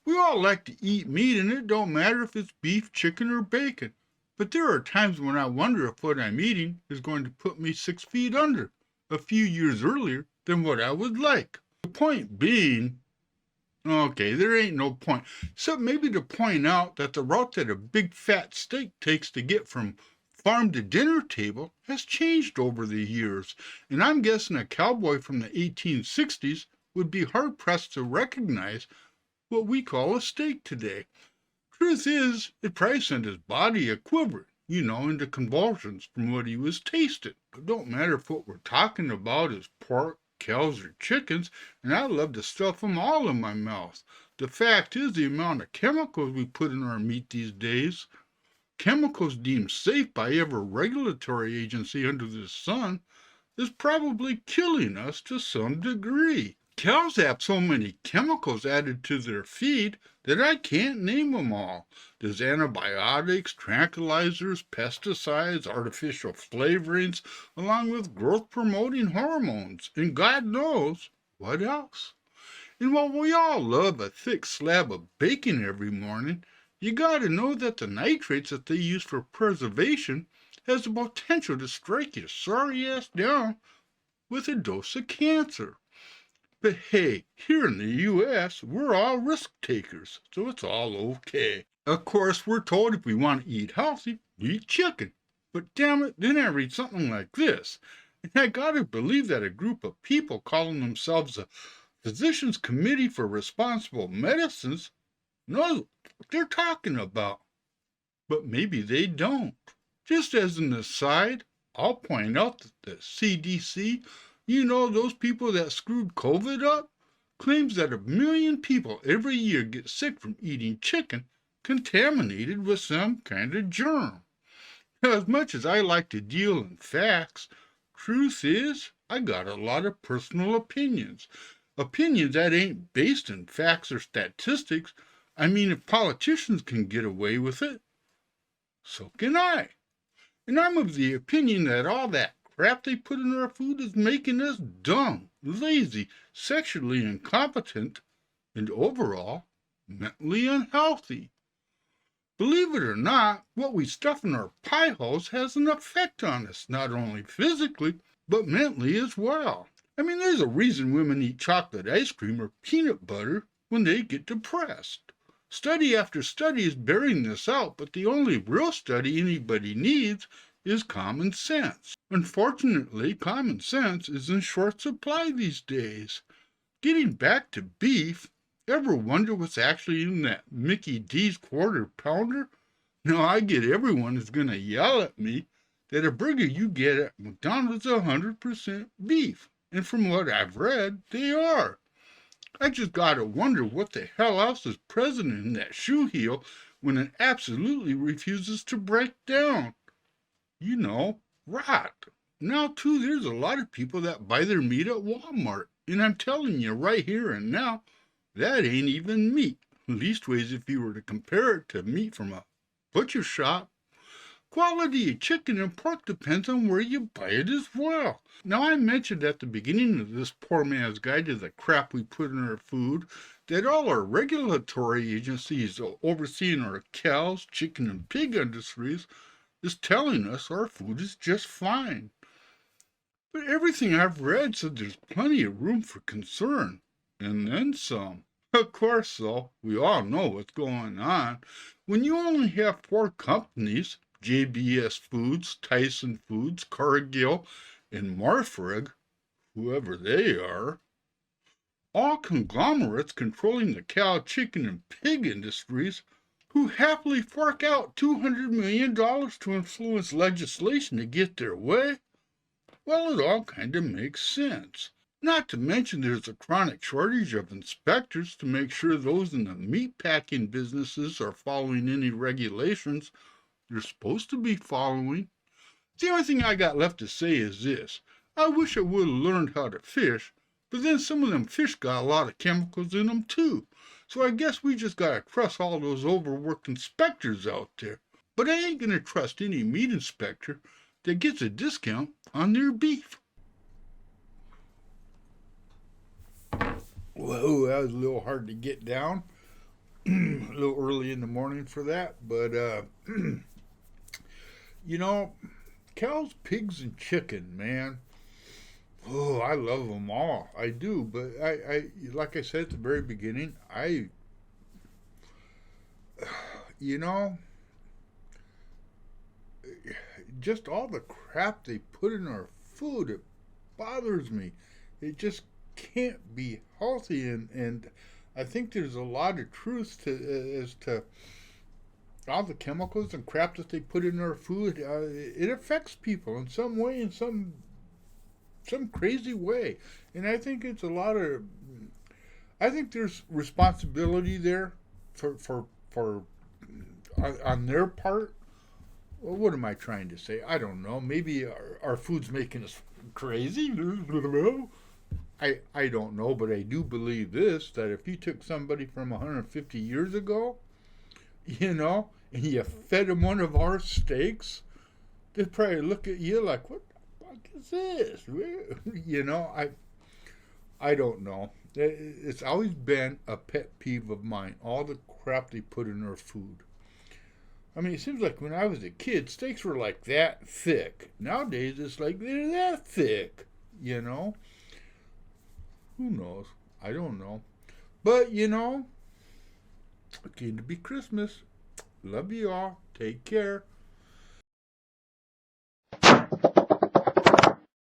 We all like to eat meat, and it don't matter if it's beef, chicken, or bacon. But there are times when I wonder if what I'm eating is going to put me 6 feet under a few years earlier than what I would like. The point being, okay, there ain't no point, except maybe to point out that the route that a big fat steak takes to get from farm to dinner table has changed over the years, and I'm guessing a cowboy from the 1860s would be hard pressed to recognize what we call a steak today. Truth is, it probably sent his body a quiver, into convulsions from what he was tasting. It don't matter if what we're talking about is pork, cows, or chickens, and I love to stuff them all in my mouth. The fact is, the amount of chemicals we put in our meat these days, chemicals deemed safe by every regulatory agency under the sun, is probably killing us to some degree. Cows have so many chemicals added to their feed that I can't name them all. There's antibiotics, tranquilizers, pesticides, artificial flavorings, along with growth-promoting hormones, and God knows what else. And while we all love a thick slab of bacon every morning, you gotta know that the nitrates that they use for preservation has the potential to strike your sorry ass down with a dose of cancer. But hey, here in the US, we're all risk takers, so it's all okay. Of course, we're told if we want to eat healthy, we eat chicken. But damn it, then I read something like this, and I gotta believe that a group of people calling themselves the Physicians Committee for Responsible Medicines know what they're talking about. But maybe they don't. Just as an aside, I'll point out that the CDC, those people that screwed COVID up, claims that 1 million people every year get sick from eating chicken contaminated with some kind of germ. Now, as much as I like to deal in facts, truth is, I got a lot of personal opinions. Opinions that ain't based in facts or statistics. I mean, if politicians can get away with it, so can I. And I'm of the opinion that all that crap they put in our food is making us dumb, lazy, sexually incompetent, and overall, mentally unhealthy. Believe it or not, what we stuff in our pieholes has an effect on us, not only physically, but mentally as well. I mean, there's a reason women eat chocolate ice cream or peanut butter when they get depressed. Study after study is bearing this out, but the only real study anybody needs is common sense. Unfortunately, common sense is in short supply these days. Getting back to beef, ever wonder what's actually in that Mickey D's quarter pounder? Now, I get everyone is going to yell at me that a burger you get at McDonald's is 100% beef. And from what I've read, they are. I just gotta wonder what the hell else is present in that shoe heel when it absolutely refuses to break down. Rot. Now, too, there's a lot of people that buy their meat at Walmart. And I'm telling you right here and now, that ain't even meat. Leastways, if you were to compare it to meat from a butcher shop. Quality of chicken and pork depends on where you buy it as well. Now, I mentioned at the beginning of this poor man's guide to the crap we put in our food that all our regulatory agencies overseeing our cows, chicken, and pig industries is telling us our food is just fine. But everything I've read said there's plenty of room for concern, and then some. Of course, though, we all know what's going on. When you only have 4 companies, JBS Foods, Tyson Foods, Cargill, and Marfrig, whoever they are, all conglomerates controlling the cow, chicken, and pig industries who happily fork out $200 million to influence legislation to get their way, well, it all kind of makes sense. Not to mention there's a chronic shortage of inspectors to make sure those in the meatpacking businesses are following any regulations you're supposed to be following. The only thing I got left to say is this. I wish I would have learned how to fish, but then some of them fish got a lot of chemicals in them too. So I guess we just gotta trust all those overworked inspectors out there. But I ain't gonna trust any meat inspector that gets a discount on their beef. Whoa, that was a little hard to get down. A little early in the morning for that, but you know, cows, pigs, and chicken, man. Oh, I love them all. I do, but like I said at the very beginning, you know, just all the crap they put in our food, it bothers me. It just can't be healthy, and I think there's a lot of truth to as to all the chemicals and crap that they put in our food. It affects people in some way, in some crazy way, and I think it's a lot of. I think there's responsibility there for on their part. Well, what am I trying to say? I don't know. Maybe our food's making us crazy. I don't know, but I do believe this, that if you took somebody from 150 years ago, and you fed them one of our steaks, they'd probably look at you like, what the fuck is this? I don't know. It's always been a pet peeve of mine, all the crap they put in our food. I mean, it seems like when I was a kid, steaks were like that thick. Nowadays, it's like they're that thick, you know? Who knows? I don't know. But, it's going to be Christmas. Love you all. Take care.